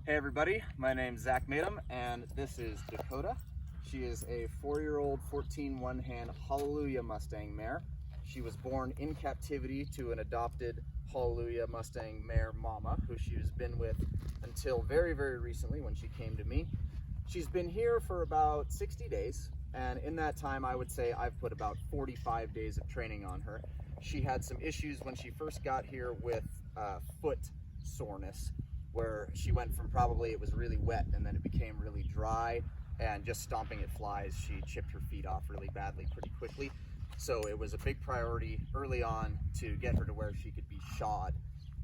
Hey everybody, my name's Zach Maytum and this is Dakota. She is a 4-year-old 14 one-hand Hallelujah Mustang mare. She was born in captivity to an adopted Hallelujah Mustang mare mama who she's been with until very recently when she came to me. She's been here for about 60 days and in that time I would say I've put about 45 days of training on her. She had some issues when she first got here with foot soreness, where she went from it was really wet and then it became really dry, and just stomping at flies, she chipped her feet off really badly pretty quickly. So it was a big priority early on to get her to where she could be shod.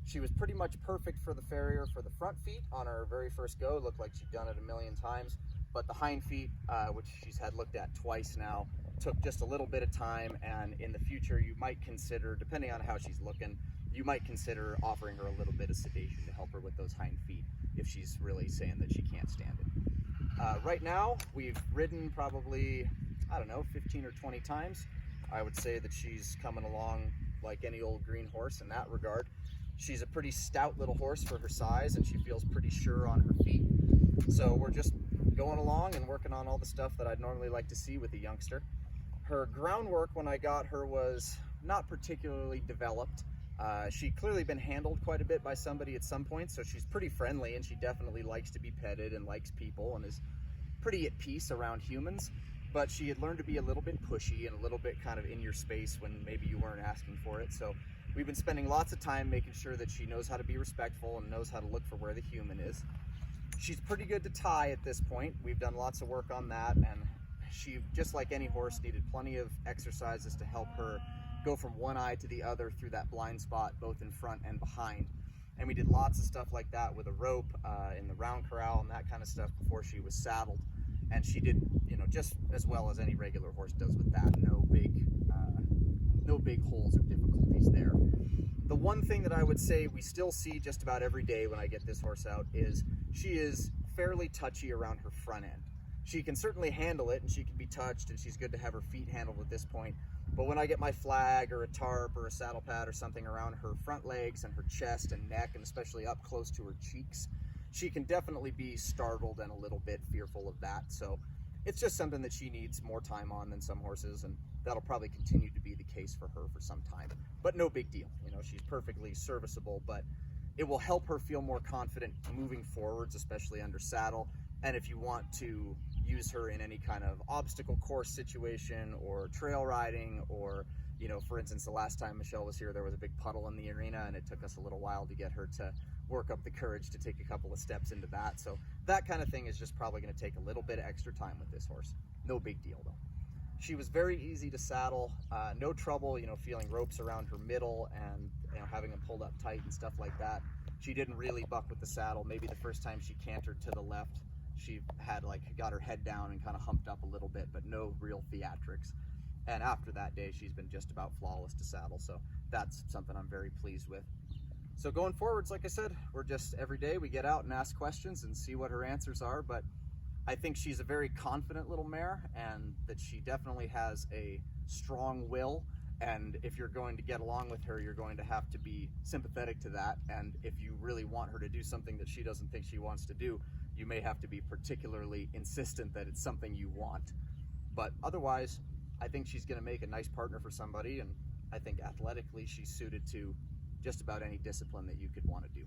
She was pretty much perfect for the farrier for the front feet on her very first go. It looked like she'd done it a million times, but the hind feet, which she's had looked at twice now, took just a little bit of time, and in the future you might consider, depending on how she's looking, you might consider offering her a little bit of sedation to help her with those hind feet if she's really saying that she can't stand it. Right now, we've ridden probably, I don't know, 15 or 20 times. I would say that she's coming along like any old green horse in that regard. She's a pretty stout little horse for her size, and she feels pretty sure on her feet. So we're just going along and working on all the stuff that I'd normally like to see with a youngster. Her groundwork when I got her was not particularly developed. She'd clearly been handled quite a bit by somebody at some point, so she's pretty friendly and she definitely likes to be petted and likes people and is pretty at peace around humans. But she had learned to be a little bit pushy and a little bit kind of in your space when maybe you weren't asking for it. So we've been spending lots of time making sure that she knows how to be respectful and knows how to look for where the human is. She's pretty good to tie at this point. We've done lots of work on that, and she, just like any horse, needed plenty of exercises to help her go from one eye to the other through that blind spot, both in front and behind. And we did lots of stuff like that with a rope in the round corral and that kind of stuff before she was saddled. And she did, just as well as any regular horse does with that. No big holes or difficulties there. The one thing that I would say we still see just about every day when I get this horse out is she is fairly touchy around her front end. She can certainly handle it and she can be touched, and she's good to have her feet handled at this point. But when I get my flag or a tarp or a saddle pad or something around her front legs and her chest and neck, and especially up close to her cheeks, she can definitely be startled and a little bit fearful of that. So it's just something that she needs more time on than some horses, and that'll probably continue to be the case for her for some time. But no big deal. She's perfectly serviceable, but it will help her feel more confident moving forwards, especially under saddle. And if you want to use her in any kind of obstacle course situation or trail riding, or for instance, the last time Michelle was here, there was a big puddle in the arena and it took us a little while to get her to work up the courage to take a couple of steps into that. So that kind of thing is just probably going to take a little bit of extra time with this horse. No big deal though. She was very easy to saddle, no trouble feeling ropes around her middle and having them pulled up tight and stuff like that. She didn't really buck with the saddle. Maybe the first time she cantered to the left, she had got her head down and kind of humped up a little bit, but no real theatrics. And after that day, she's been just about flawless to saddle. So that's something I'm very pleased with. So going forwards, like I said, we're just every day we get out and ask questions and see what her answers are. But I think she's a very confident little mare, and that she definitely has a strong will. And if you're going to get along with her, you're going to have to be sympathetic to that. And if you really want her to do something that she doesn't think she wants to do, you may have to be particularly insistent that it's something you want. But otherwise, I think she's going to make a nice partner for somebody, and I think athletically she's suited to just about any discipline that you could want to do.